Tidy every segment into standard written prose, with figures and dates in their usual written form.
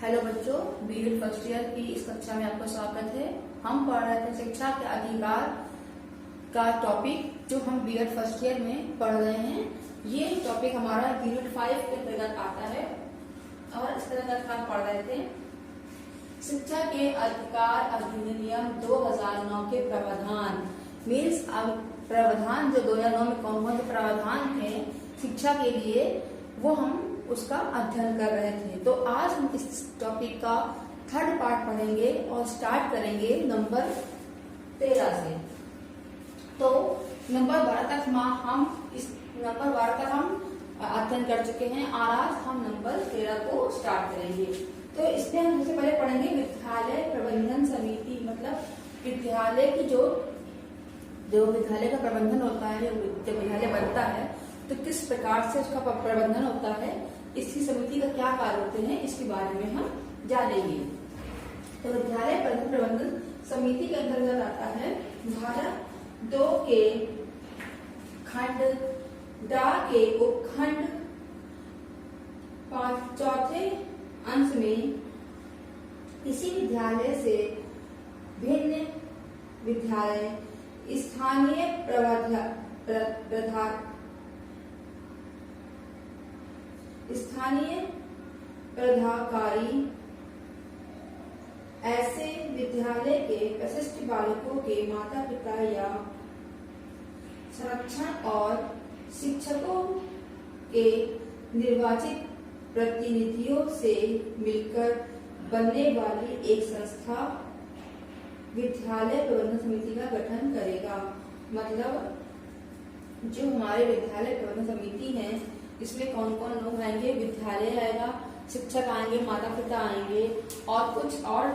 Hello बच्चों, BEd first year की इस कक्षा में आपका स्वागत है। हम पढ़ रहे थे शिक्षा के अधिकार का टॉपिक, जो हम बीएड फर्स्ट ईयर में पढ़ रहे हैं। ये टॉपिक हमारा यूनिट 5 के अंतर्गत आता है और इसके अंतर्गत हम पढ़ रहे थे शिक्षा के अधिकार अधिनियम 2009 के प्रावधान। मीन्स प्रावधान जो 2009 में कौन कौन से प्रावधान थे शिक्षा के लिए, वो हम उसका अध्ययन कर रहे थे। तो आज हम इस टॉपिक का थर्ड पार्ट पढ़ेंगे और स्टार्ट करेंगे नंबर 13 से। तो नंबर 12 तक हम अध्ययन कर चुके हैं और आज हम नंबर 13 को स्टार्ट करेंगे। तो इसमें हम सबसे पहले पढ़ेंगे विद्यालय प्रबंधन समिति। मतलब विद्यालय की जो विद्यालय का प्रबंधन होता है, जब विद्यालय बनता है तो किस प्रकार से उसका प्रबंधन होता है, इसकी समिति का क्या कार्य होते हैं, इसके बारे में हम जानेंगे। तो विद्यालय प्रबंधन समिति के अंतर्गत आता है धारा 2 के खंड ड के उपखंड 4 अंश में किसी विद्यालय से भिन्न विद्यालय स्थानीय प्राधिकारी ऐसे विद्यालय के विशिष्ट बालकों के माता पिता या संरक्षण और शिक्षकों के निर्वाचित प्रतिनिधियों से मिलकर बनने वाली एक संस्था विद्यालय प्रबंधन समिति का गठन करेगा। मतलब जो हमारे विद्यालय प्रबंधन समिति है, इसमें कौन कौन लोग आएंगे? विद्यालय आएगा, शिक्षक आएंगे, माता पिता आएंगे और कुछ और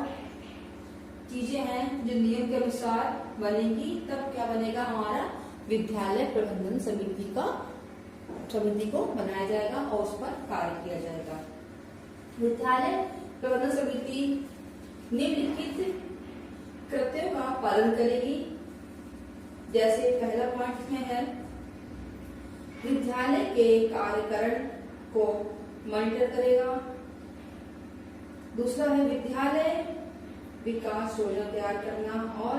चीजें हैं जो नियम के अनुसार बनेगी। तब क्या बनेगा? हमारा विद्यालय प्रबंधन समिति को बनाया जाएगा और उस पर कार्य किया जाएगा। विद्यालय प्रबंधन समिति निम्नलिखित कृत्यों का पालन करेगी। जैसे पहला पॉइंट में है विद्यालय के कार्यकरण को मॉनिटर करेगा। दूसरा है विद्यालय विकास योजना तैयार करना और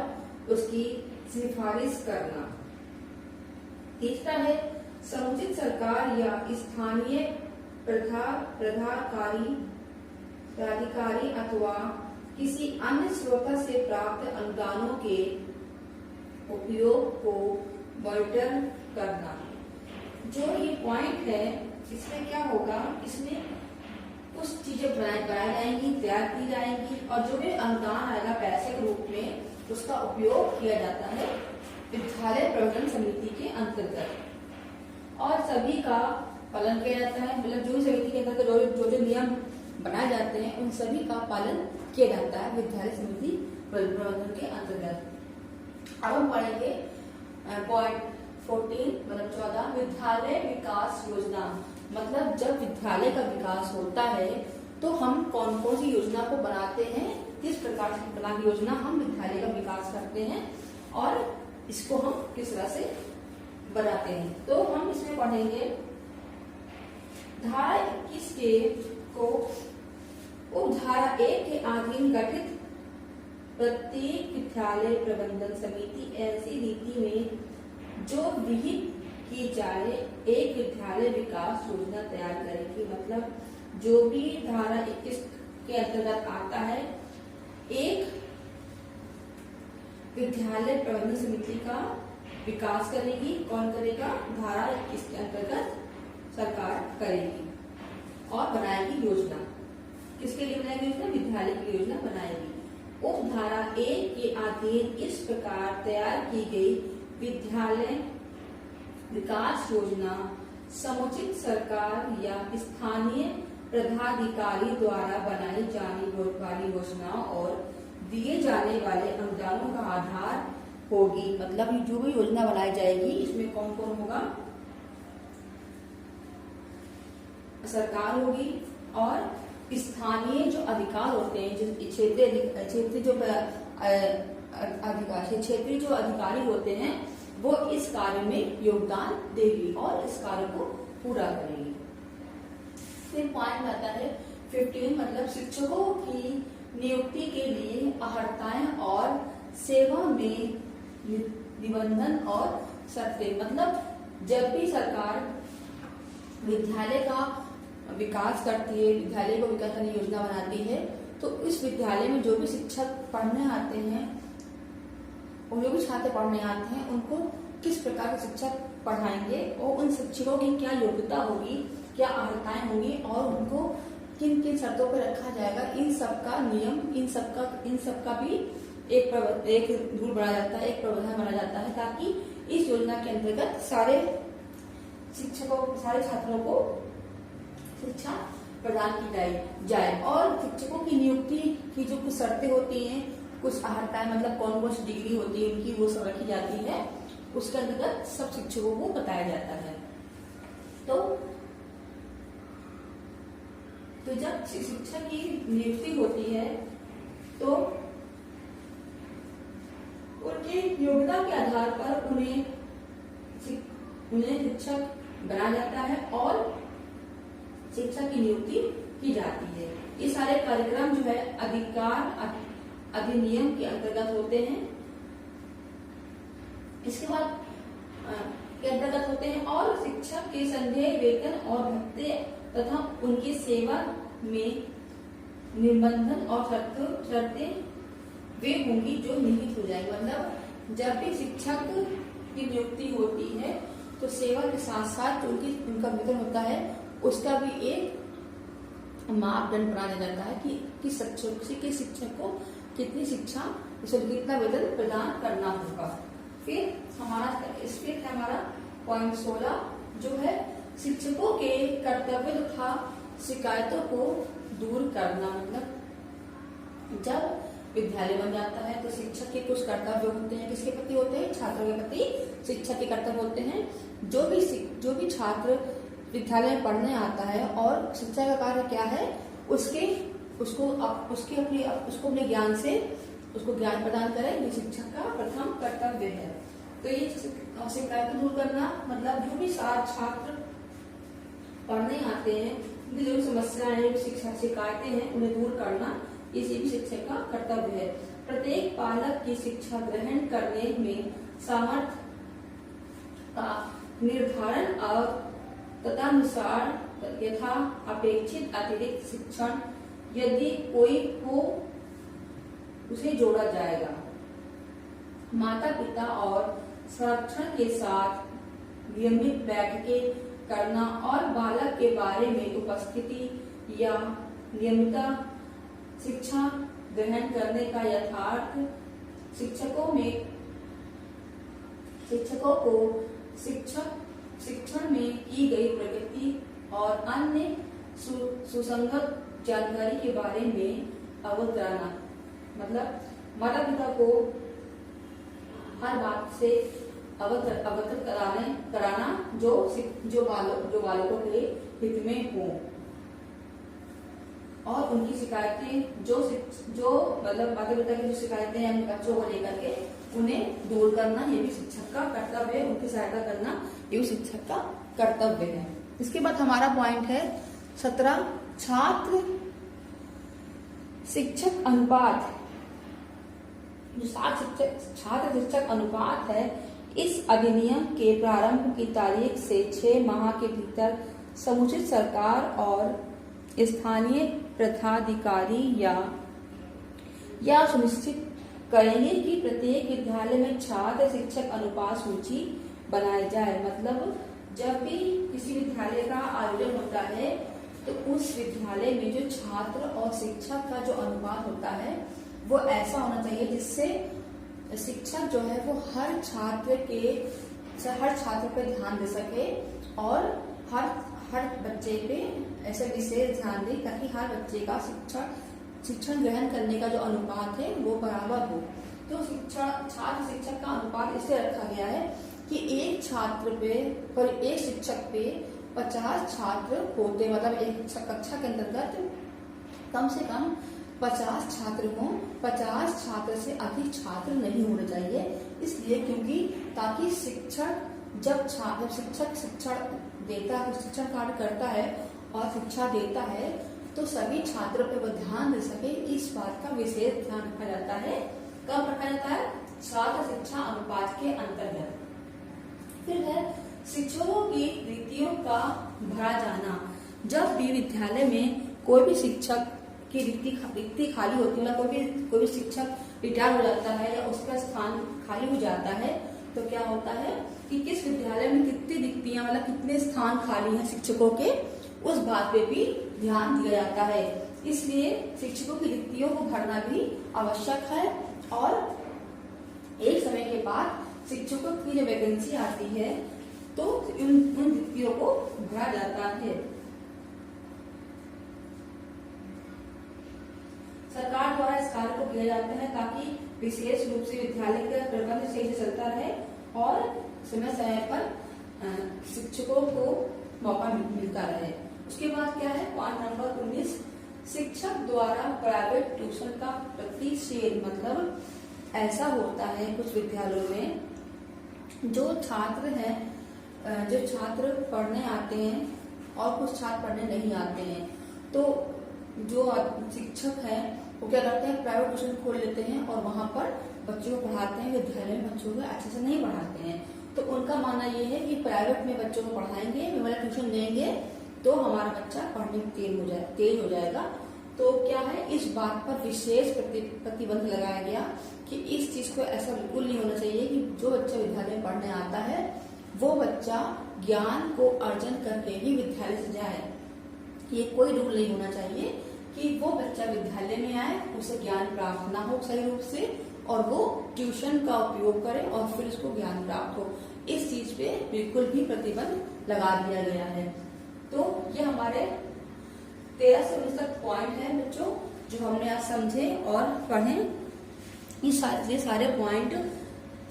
उसकी सिफारिश करना। तीसरा है समुचित सरकार या स्थानीय प्राधिकारी अथवा किसी अन्य स्रोत से प्राप्त अनुदानों के उपयोग को मॉनिटर करना। जो ये पॉइंट है, इसमें क्या होगा? इसमें कुछ चीजें बनाई जाएंगी, तैयार की जाएंगी और जो भी अनुदान आएगा पैसे के रूप में, उसका उपयोग किया जाता है विद्यालय प्रबंधन समिति के अंतर्गत और सभी का पालन किया जाता है। मतलब जो समिति के अंतर्गत जो नियम बनाए जाते हैं, उन सभी का पालन किया जाता है विद्यालय समिति प्रबंधन के अंतर्गत। अब हम पढ़ेंगे पॉइंट 14 मतलब 14 विद्यालय विकास योजना। मतलब जब विद्यालय का विकास होता है तो हम कौन कौन सी योजना को बनाते हैं, किस प्रकार से बना योजना हम विद्यालय का विकास करते हैं और इसको हम किस तरह से बनाते हैं। तो हम इसमें पढ़ेंगे धारा 21 के को उपधारा 1 के अधीन गठित प्रत्येक विद्यालय प्रबंधन समिति ऐसी रीति में जो विहित की जाए एक विद्यालय विकास योजना तैयार करेगी। मतलब जो भी धारा 21 के अंतर्गत आता है, एक विद्यालय प्रबंधन समिति का विकास करेगी। कौन करेगा? धारा 21 के अंतर्गत सरकार करेगी और बनाएगी योजना। किसके लिए बनाएगी योजना? विद्यालय की योजना बनाएगी। उपधारा 1 के अधीन इस प्रकार तैयार की गई विद्यालय विकास योजना समुचित सरकार या स्थानीय प्राधिकारी द्वारा बनाई जाने वाली योजनाओं और दिए जाने वाले अनुदानों का आधार होगी। मतलब जो भी योजना बनाई जाएगी, इसमें कौन कौन होगा? सरकार होगी और स्थानीय जो अधिकार होते हैं, जो क्षेत्रीय जो अधिकारी होते हैं, वो इस कार्य में योगदान देगी और इस कार्य को पूरा करेगी। फिर पॉइंट आता है 15 मतलब शिक्षकों की नियुक्ति के लिए अर्हताएं और सेवा में निबंधन और शर्तें। मतलब जब भी सरकार विद्यालय का विकास करती है, विद्यालय को विकास करने की योजना बनाती है, तो इस विद्यालय में जो भी शिक्षक पढ़ने आते हैं और जो भी छात्र पढ़ने आते हैं उनको किस प्रकार के शिक्षक पढ़ाएंगे और उन शिक्षकों की क्या योग्यता होगी, क्या अर्हताएं होंगी और उनको किन किन शर्तों पर रखा जाएगा, इन सब का नियम, इन सब का भी एक रूल बनाया जाता है, एक प्रावधान बनाया जाता है, ताकि इस योजना के अंतर्गत सारे शिक्षकों, सारे छात्रों को शिक्षा प्रदान की जाए। और शिक्षकों की नियुक्ति की जो कुछ शर्तें होती हैं, कुछ अर्हताएं मतलब कौन कौन सी डिग्री होती है उनकी, वो सब रखी जाती है, उसके अंतर्गत सब शिक्षकों को बताया जाता है। तो जब शिक्षक की नियुक्ति होती है तो उनकी योग्यता के आधार पर उन्हें शिक्षक बनाया जाता है और शिक्षक की नियुक्ति की जाती है। ये सारे कार्यक्रम जो है अधिनियम के अंतर्गत होते हैं, इसके बाद के अंतर्गत होते हैं। और शिक्षक के संदेह, वेतन और भत्ते तथा उनकी सेवा में निबंधन और शर्तें वे होंगी जो निहित हो जाएंगी। मतलब जब भी शिक्षक की नियुक्ति होती है तो सेवा के साथ साथ उनका वेतन होता है, उसका भी एक मापदंड बनाया जाता है कि किसी शिक्षक को कितनी शिक्षा, कितना वेतन प्रदान करना होगा। फिर हमारा पॉइंट 16 जो है शिक्षकों के कर्तव्य तथा शिकायतों को दूर करना। मतलब जब विद्यालय बन जाता है तो शिक्षक के कुछ कर्तव्य होते हैं, किसके प्रति होते हैं? छात्रों के प्रति शिक्षक के कर्तव्य होते हैं। जो भी छात्र विद्यालय में पढ़ने आता है और शिक्षा का कार्य क्या है, उसको अपने ज्ञान से उसको ज्ञान प्रदान करें, ये शिक्षक का प्रथम कर्तव्य है। तो ये शिकायत दूर करना मतलब जो भी छात्र पढ़ने आते हैं, उनकी जो समस्याएं, शिकायतें हैं, उन्हें दूर करना ये भी शिक्षक का कर्तव्य है। प्रत्येक बालक की शिक्षा ग्रहण करने में सामर्थ्य का निर्धारण और तदनुसार यथा अपेक्षित अतिरिक्त शिक्षण यदि कोई हो उसे जोड़ा जाएगा। माता पिता और संरक्षण के साथ नियमित बैठकें करना और बालक के बारे में उपस्थिति या नियमित शिक्षा ग्रहण करने का यथार्थ शिक्षकों को शिक्षण में की गई प्रगति और अन्य सुसंगत जानकारी के बारे में अवगत कराना। मतलब माता पिता को हर बात से अवगत कराना जो बालकों के हित में हो, और उनकी शिकायतें जो मतलब माता पिता की जो शिकायतें हैं बच्चों को लेकर के उन्हें दूर करना, ये भी शिक्षक का कर्तव्य है। उनकी सहायता करना ये भी शिक्षक का कर्तव्य है। इसके बाद हमारा पॉइंट है 17 छात्र शिक्षक अनुपात। जो छात्र शिक्षक अनुपात है, इस अधिनियम के प्रारंभ की तारीख से 6 माह के भीतर समुचित सरकार और स्थानीय प्रधानाधिकारी या सुनिश्चित करेंगे कि प्रत्येक विद्यालय में छात्र शिक्षक अनुपात सूची बनाई जाए। मतलब जब भी किसी विद्यालय का आयोजन होता है तो उस विद्यालय में जो छात्र और शिक्षक का जो अनुपात होता है वो ऐसा होना चाहिए जिससे शिक्षक जो है वो हर छात्र पे ध्यान दे सके और हर बच्चे पे ऐसे विशेष ध्यान दे ताकि हर बच्चे का शिक्षण ग्रहण करने का जो अनुपात है वो बराबर हो। तो छात्र शिक्षक का अनुपात इससे रखा गया है कि एक शिक्षक पे 50 छात्र होते, मतलब एक कक्षा के अंतर्गत कम से कम 50 छात्र हों। 50 छात्र से अधिक छात्र नहीं होने चाहिए, इसलिए क्योंकि ताकि शिक्षक जब शिक्षक शिक्षण देता है, शिक्षण कार्य करता है और शिक्षा देता है तो सभी छात्रों पर वो ध्यान दे सके, इस बात का विशेष ध्यान रखा जाता है। कब रखा जाता है? छात्र शिक्षा अनुपात के अंतर्गत। फिर है शिक्षकों की रिक्तियों का भरा जाना। जब भी विद्यालय में कोई भी शिक्षक की रिक्ति खाली होती है, मतलब कोई भी शिक्षक रिटायर हो जाता है या उसका स्थान खाली हो जाता है, तो क्या होता है कि किस विद्यालय में कितनी रिक्तियां, मतलब कितने स्थान खाली हैं शिक्षकों के, उस बात पे भी ध्यान दिया जाता है। इसलिए शिक्षकों की रिक्तियों को भरना भी आवश्यक है और एक समय के बाद शिक्षकों की जो वैकेंसी आती है तो उन रिक्तियों को भरा जाता है। सरकार द्वारा इस कार्य को किया जाता है ताकि विशेष रूप से विद्यालय का प्रबंध सही से चलता रहे और समय समय पर शिक्षकों को मौका मिलता रहे। उसके बाद क्या है, पॉइंट नंबर 19, शिक्षक द्वारा प्राइवेट ट्यूशन का प्रतिषेध। मतलब ऐसा होता है कुछ विद्यालयों में जो छात्र पढ़ने आते हैं और कुछ छात्र पढ़ने नहीं आते हैं, तो जो शिक्षक हैं वो क्या करते हैं, प्राइवेट ट्यूशन खोल लेते हैं और वहां पर बच्चों को पढ़ाते हैं। विद्यालय में बच्चों को अच्छे से नहीं पढ़ाते हैं, तो उनका मानना ये है कि प्राइवेट में बच्चों को पढ़ाएंगे, मतलब ट्यूशन देंगे तो हमारा बच्चा पढ़ने में तेज हो जाएगा। तो क्या है, इस बात पर विशेष प्रतिबंध लगाया गया कि इस चीज को ऐसा बिल्कुल नहीं होना चाहिए कि जो बच्चा विद्यालय में पढ़ने आता है वो बच्चा ज्ञान को अर्जन करके ही विद्यालय से जाए। ये कोई रूल नहीं होना चाहिए कि वो बच्चा विद्यालय में आए, उसे ज्ञान प्राप्त ना हो सही रूप से और वो ट्यूशन का उपयोग करे और फिर उसको ज्ञान प्राप्त हो। इस चीज पे बिल्कुल भी प्रतिबंध लगा दिया गया है। तो ये हमारे 13 से 19 तक पॉइंट है बच्चों, जो हमने आज समझे और पढ़े। ये सारे पॉइंट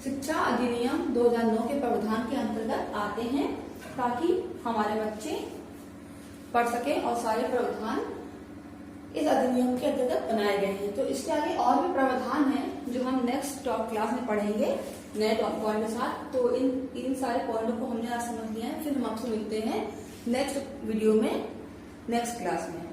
शिक्षा अधिनियम 2009 के प्रावधान के अंतर्गत आते हैं ताकि हमारे बच्चे पढ़ सके और सारे प्रावधान इस अधिनियम के अंतर्गत बनाए गए हैं। तो इसके आगे और भी प्रावधान हैं जो हम नेक्स्ट क्लास में पढ़ेंगे नए पॉइंट के साथ। तो इन सारे पॉइंटों को हमने आज समझ लिया है। फिर हम आपसे मिलते हैं नेक्स्ट वीडियो में, नेक्स्ट क्लास में।